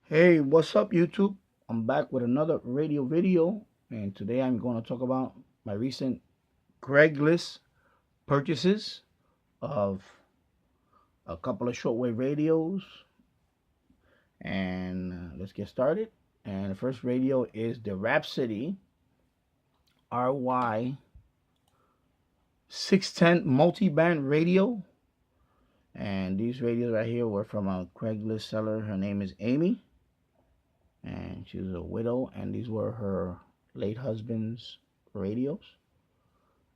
Hey, what's up, YouTube? I'm back with another radio video, and today I'm going to talk about my recent Craigslist purchases of a couple of shortwave radios. And let's get started. And the first radio is the Rhapsody RY 610 multi-band radio. And these radios right here were from a Craigslist seller. Her name is Amy, and she was a widow, and these were her late husband's radios.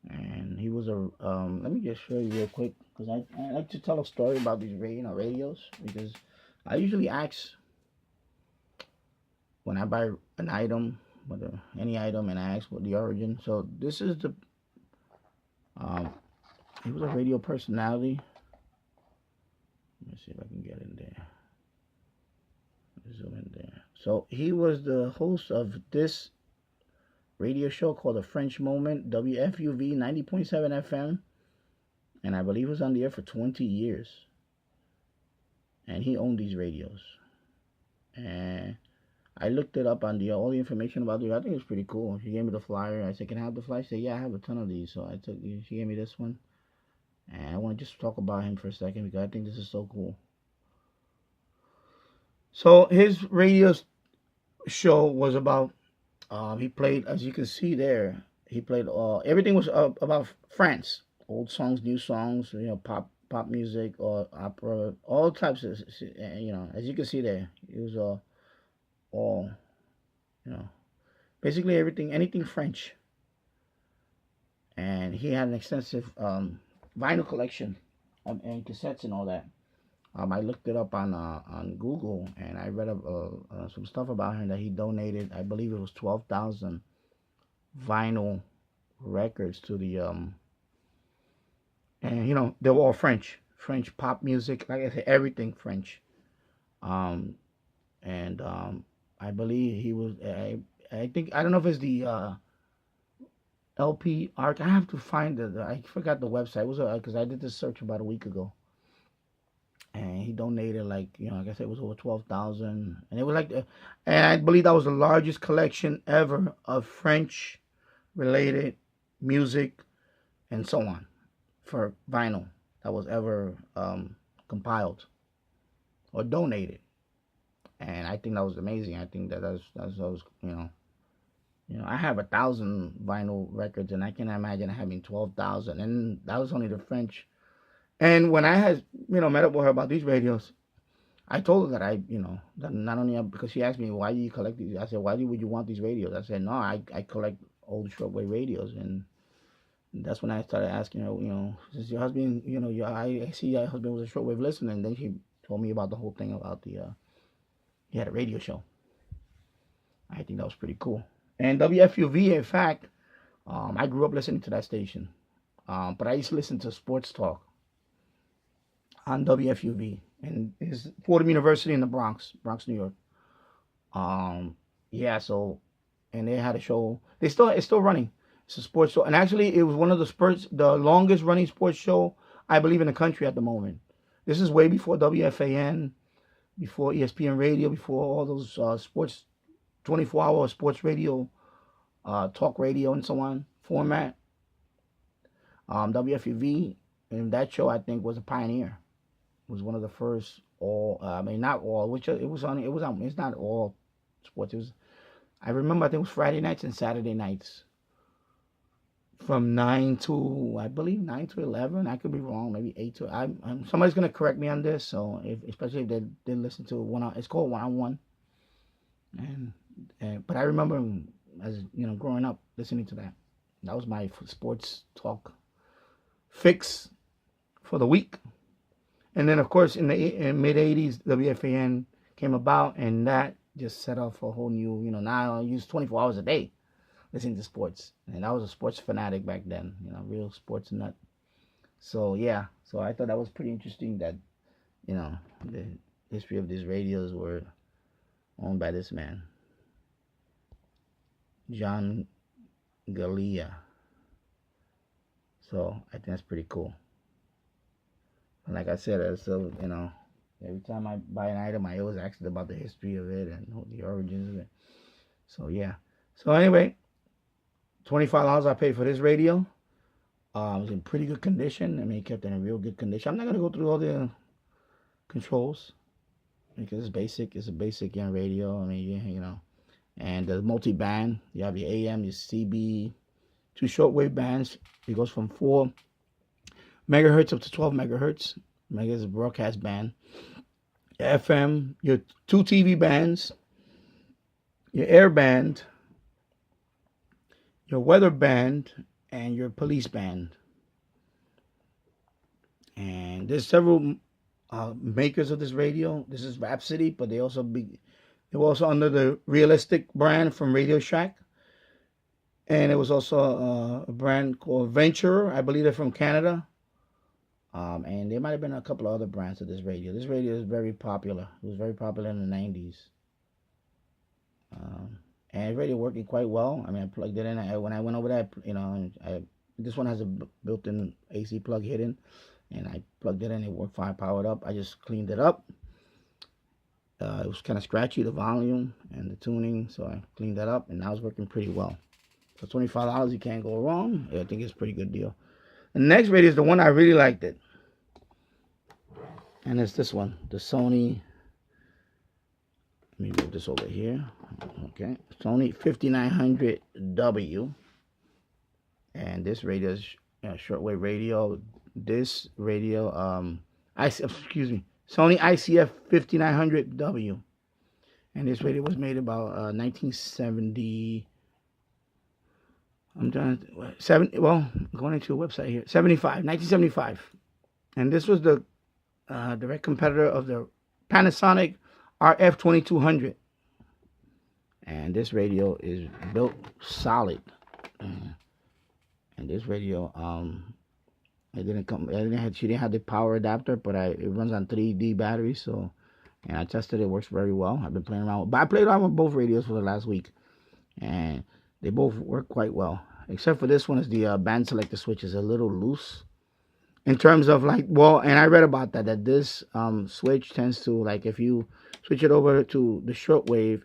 And he was a let me just show you real quick, because I like to tell a story about these radios, because I usually ask when I buy an item, whether any item, and I ask what the origin. So this is the um he was a radio personality. Let me see if I can get in there, zoom in there. So he was the host of this radio show called The French Moment, WFUV 90.7 FM, and I believe it was on the air for 20 years. And he owned these radios. And I looked it up on all the information about it. I think it's pretty cool. She gave me the flyer. I said, "Can I have the flyer?" She said, "Yeah, I have a ton of these." So she gave me this one. And I want to just talk about him for a second, because I think this is so cool. So his radio show was about, he played, as you can see there, he played, everything was about France. Old songs, new songs, pop music or opera, all types of, as you can see there, it was all, you know, basically everything, anything French. And he had an extensive vinyl collection and cassettes and all that. I looked it up on Google, and I read some stuff about him, that he donated, I believe it was 12,000 vinyl records to the and they were all French pop music, like I said, everything French. Um, and I believe he was. I think, I don't know if it's the LP Arc. I have to find I forgot the website. It was because I did this search about a week ago, and he donated, like, like I said, it was over 12,000, and it was like, and I believe that was the largest collection ever of French related music and so on for vinyl that was ever compiled or donated. And I think that was amazing. I think that was, I have 1,000 vinyl records, and I can imagine having 12,000, and that was only the French. And when I had, met up with her about these radios, I told her that that not only, because she asked me, "Why do you collect these?" I said, "Why would you want these radios?" I said, "No, I collect old shortwave radios." And that's when I started asking her, since your husband, I see your husband was a shortwave listener. And then she told me about the whole thing about he had a radio show. I think that was pretty cool. And WFUV, in fact, I grew up listening to that station. But I used to listen to sports talk on WFUV, and it's Fordham University in the Bronx, New York. Yeah, so, and they had a show. It's still running. It's a sports show, and actually, it was one of the longest running sports show, I believe, in the country at the moment. This is way before WFAN, before ESPN Radio, before all those sports, 24-hour sports radio, talk radio, and so on format. WFUV, and that show, I think, was a pioneer. It was one of the first all. I mean, not all. Which it was on. It was on. It's not all sports. It was. I remember. I think it was Friday nights and Saturday nights, from 9 to, I believe, 9 to 11. I could be wrong. Maybe 8 to. Somebody's gonna correct me on this. So, especially if they didn't listen to one. It's called One on One. And but I remember, as growing up, listening to that. That was my sports talk fix for the week. And then, of course, in the mid '80s, WFAN came about, and that just set off a whole new. Now I use 24 hours a day listening to sports, and I was a sports fanatic back then. Real sports nut. So yeah, so I thought that was pretty interesting that the history of these radios were owned by this man, John Galea. So I think that's pretty cool. And like I said, so Every time I buy an item, I always ask it about the history of it and the origins of it. So yeah. So anyway, $25 I paid for this radio. It was in pretty good condition. I mean, it kept in a real good condition. I'm not gonna go through all the controls because it's basic. It's a basic radio. I mean, you know, and the multi-band. You have your AM, your CB, 2 shortwave bands. It goes from 4 megahertz up to 12 megahertz. Mega is a broadcast band. Your FM, your 2 TV bands, your air band, your weather band, and your police band. And there's several makers of this radio. This is Rhapsody, but they were also under the Realistic brand from Radio Shack. And it was also a brand called Venture. I believe they're from Canada. And there might have been a couple of other brands of this radio. This radio is very popular. It was very popular in the 90s. And the radio working quite well. I mean, I plugged it in. When I went over there, you know, this one has a built-in AC plug hidden. And I plugged it in. It worked fine, powered up. I just cleaned it up. It was kind of scratchy, the volume and the tuning. So I cleaned that up. And now it's working pretty well. For $25, you can't go wrong. I think it's a pretty good deal. The next radio is the one I really liked it. And it's this one, the Sony. Let me move this over here. Okay. Sony 5900W. And this radio is shortwave radio. This radio, Sony ICF 5900W. And this radio was made about 1970. I'm trying to going into a website here. 1975. And this was the direct competitor of the Panasonic RF 2200. And this radio is built solid. And this radio, she didn't have the power adapter, but it runs on 3D batteries. So, and I tested it, works very well. I've been playing around but I played around with both radios for the last week. And they both work quite well, except for this one is the band selector switch is a little loose in terms of and I read about that this switch tends to, like, if you switch it over to the shortwave,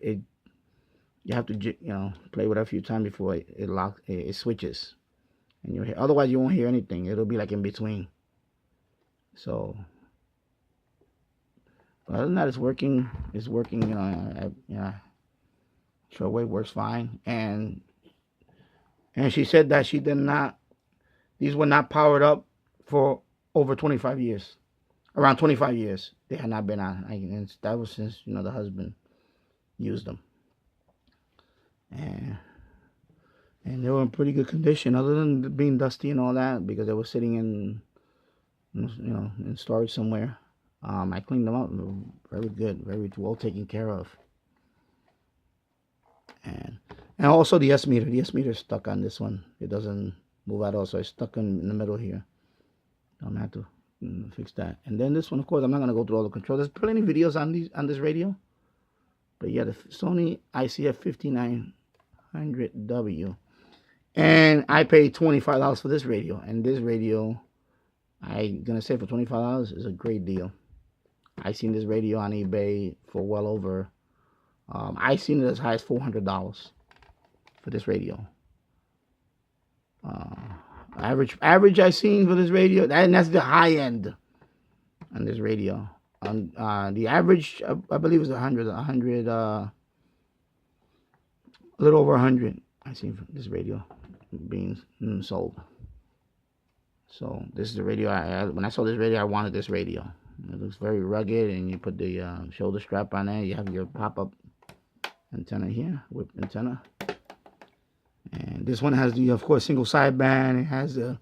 you have to play with it a few times before it switches, and otherwise you won't hear anything. It'll be like in between. So other than that, it's working. Shortwave works fine, and she said that these were not powered up for over 25 years. Around 25 years, they had not been on. And that was since, the husband used them. And they were in pretty good condition, other than being dusty and all that, because they were sitting in storage somewhere. I cleaned them up. Very good, very well taken care of. And also the S meter. The S meter is stuck on this one. It doesn't move at all, so it's stuck in the middle here. I'm gonna have to fix that. And then this one, of course, I'm not gonna go through all the controls. There's plenty of videos on this radio. But yeah, the Sony ICF 5900W. And I paid $25 for this radio. And this radio, I'm gonna say for $25 is a great deal. I seen this radio on eBay for well over. I seen it as high as $400 for this radio. Average I seen for this radio, and that's the high end on this radio. The average, I believe, is 100, a little over 100. I seen for this radio being sold. So this is the radio. When I saw this radio, I wanted this radio. It looks very rugged, and you put the shoulder strap on there. You have your pop-up antenna here, whip antenna. And this one has the, of course, single sideband. It has a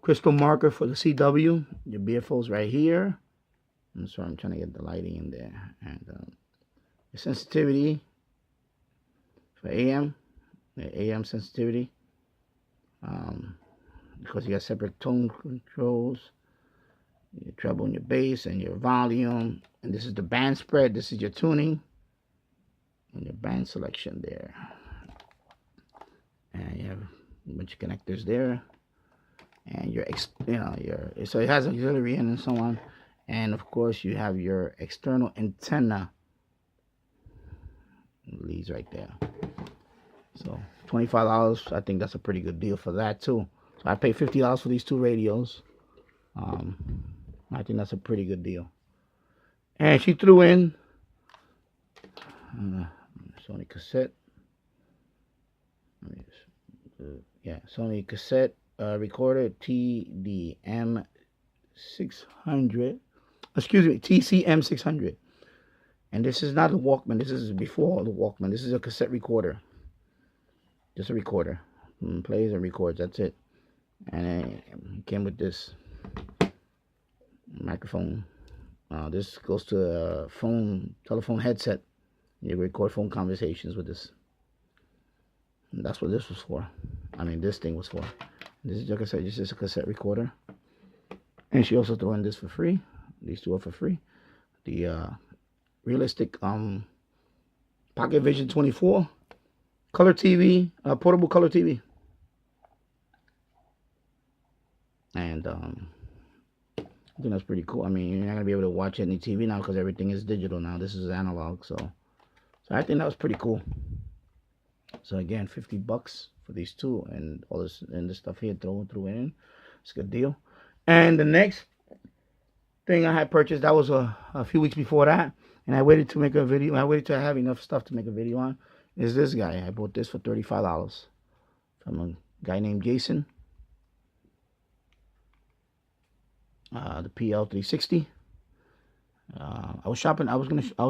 crystal marker for the CW. Your BFO's right here. I'm sorry, I'm trying to get the lighting in there. And the sensitivity for AM, the AM sensitivity. Because you got separate tone controls, your treble and your bass and your volume. And this is the band spread. This is your tuning and your band selection there. And you have a bunch of connectors there, and so it has auxiliary in and so on. And of course, you have your external antenna leads right there. So $25, I think that's a pretty good deal for that too. So I paid $50 for these two radios. I think that's a pretty good deal. And she threw in Sony cassette. Yeah, Sony cassette recorder TCM-600. Excuse me, TCM-600. And this is not a Walkman. This is before the Walkman. This is a cassette recorder. Just a recorder. Plays and records. That's it. And it came with this microphone. This goes to a telephone headset. You record phone conversations with this. And that's what this was for. I mean, this thing was for. This is, like I said, just a cassette recorder. And she also threw in this for free. These two are for free. The realistic Pocketvision 24 color TV, portable color TV. And I think that's pretty cool. I mean, you're not gonna be able to watch any TV now because everything is digital now. This is analog, so I think that was pretty cool. So again, $50 for these two, and all this and this stuff here throw in. It's a good deal. And the next thing I had purchased, that was a few weeks before that, and I waited to make a video. I waited to have enough stuff to make a video on. Is this guy? I bought this for $35 from a guy named Jason. The PL-360. I was shopping. I was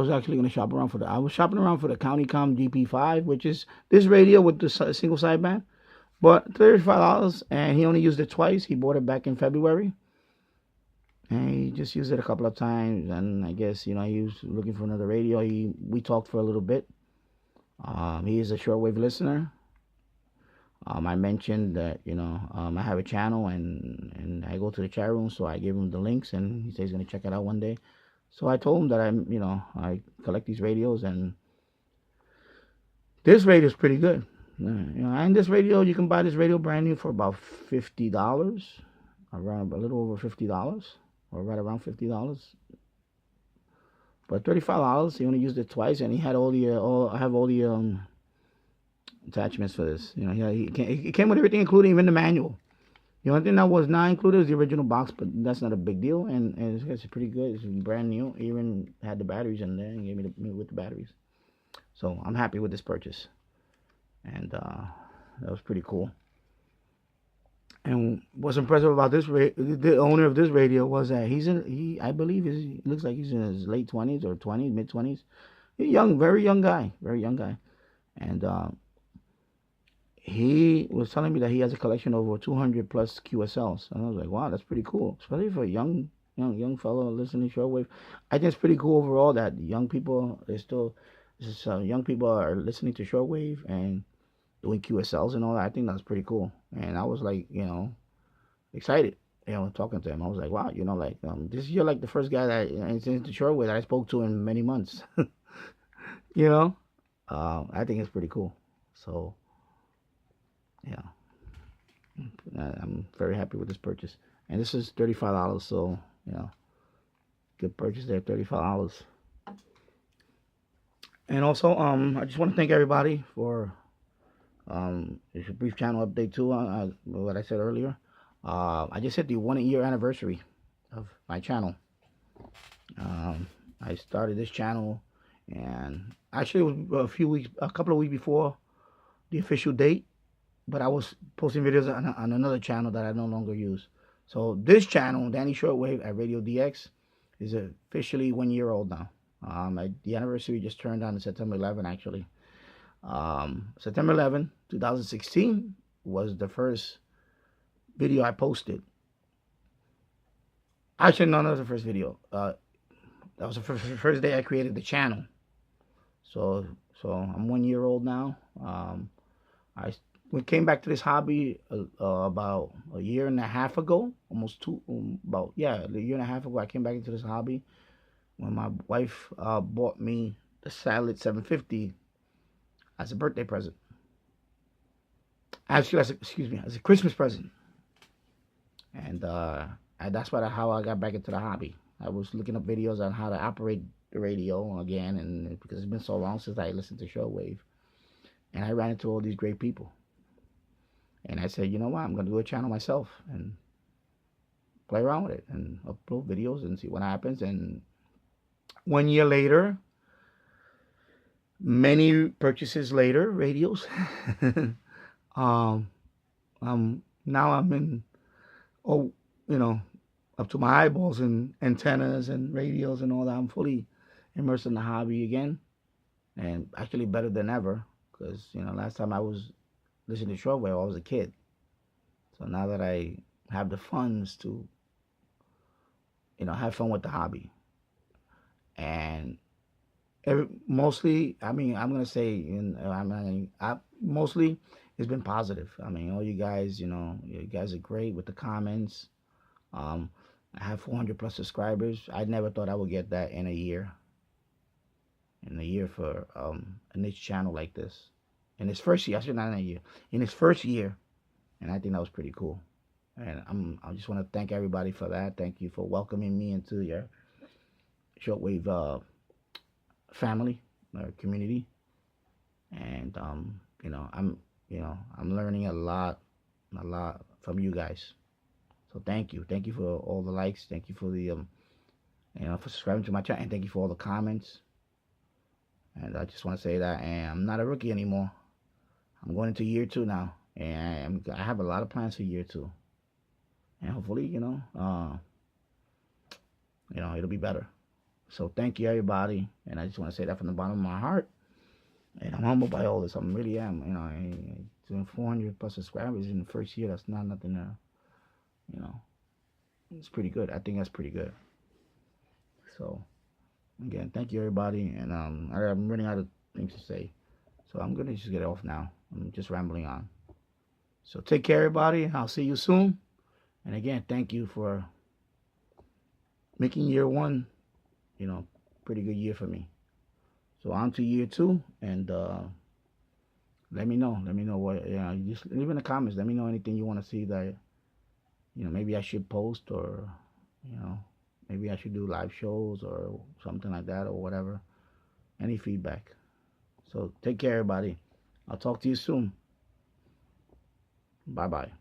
actually gonna shop around for the. I was shopping around for the CountyCom GP5, which is this radio with the single sideband. But $35, and he only used it twice. He bought it back in February, and he just used it a couple of times. And I guess he was looking for another radio. We talked for a little bit. He is a shortwave listener. I mentioned that I have a channel and I go to the chat room, so I gave him the links, and he said he's gonna check it out one day. So I told him that I collect these radios, and this radio is pretty good. And this radio, you can buy this radio brand new for about $50, around a little over $50, or right around $50. But $35, he only used it twice, and he had all the attachments for this. It came with everything, including even the manual. The only thing that was not included was the original box, but that's not a big deal, and it's pretty good. It's brand new. It even had the batteries in there, and gave me with the batteries. So I'm happy with this purchase, and that was pretty cool. And what's impressive about this, the owner of this radio, was that I believe he looks like he's in his late 20s or 20s, mid 20s. Very young guy, and he was telling me that he has a collection of over 200 plus QSLs, and I was like, wow, that's pretty cool, especially for a young fellow listening to shortwave. I think it's pretty cool overall that young people young people are listening to shortwave and doing QSLs and all that. I think that's pretty cool, and I was like, excited, talking to him. I was like, wow, you're like the first guy that is into shortwave that I spoke to in many months. I think it's pretty cool. So yeah, I'm very happy with this purchase, and this is $35. So good purchase there, $35. And also, I just want to thank everybody for it's a brief channel update too. What I said earlier, I just hit the 1 year anniversary of my channel. I started this channel, and actually it was a couple of weeks before the official date. But I was posting videos on another channel that I no longer use. So this channel, Danny Shortwave at Radio DX, is officially 1 year old now. The anniversary just turned on September 11, actually. September 11, 2016 was the first video I posted. Actually, no, that was the first video. That was the first day I created the channel. So I'm 1 year old now. We came back to this hobby about a year and a half ago, a year and a half ago. I came back into this hobby when my wife bought me the Satellite 750 as a birthday present. Actually, as a Christmas present. And that's how I got back into the hobby. I was looking up videos on how to operate the radio again, and because it's been so long since I listened to Shortwave, and I ran into all these great people, and I said, you know what, I'm gonna do a channel myself and play around with it and upload videos and see what happens. And 1 year later, many purchases later, radios. um, now I'm in, oh, you know, up to my eyeballs in antennas and radios and all that. I'm fully immersed in the hobby again, and actually better than ever. Because last time I was listening to Shortwave, I was a kid. So now that I have the funds to, have fun with the hobby, and mostly, I mean, I'm gonna say, mostly it's been positive. I mean, all you guys, you guys are great with the comments. Um, I have 400 plus subscribers. I never thought I would get that in a year. In a year for a niche channel like this. In its first year, I should not in a year. In its first year, and I think that was pretty cool. And I just want to thank everybody for that. Thank you for welcoming me into your Shortwave family or community. And I'm learning a lot from you guys. So thank you for all the likes. Thank you for the for subscribing to my channel, and thank you for all the comments. And I just want to say that, and I'm not a rookie anymore. I'm going into year 2 now, and I have a lot of plans for year 2, and hopefully, it'll be better. So thank you, everybody, and I just want to say that from the bottom of my heart. And I'm humbled by all this. I really am. Doing 400 plus subscribers in the first year, that's not nothing to, it's pretty good. I think that's pretty good. So, again, thank you, everybody. And I'm running out of things to say. So I'm going to just get off now. I'm just rambling on. So take care, everybody. I'll see you soon. And again, thank you for making year 1, pretty good year for me. So on to year 2, and let me know. Let me know what, just leave in the comments. Let me know anything you want to see that, maybe I should post, or, maybe I should do live shows or something like that, or whatever. Any feedback. So take care, everybody. I'll talk to you soon. Bye-bye.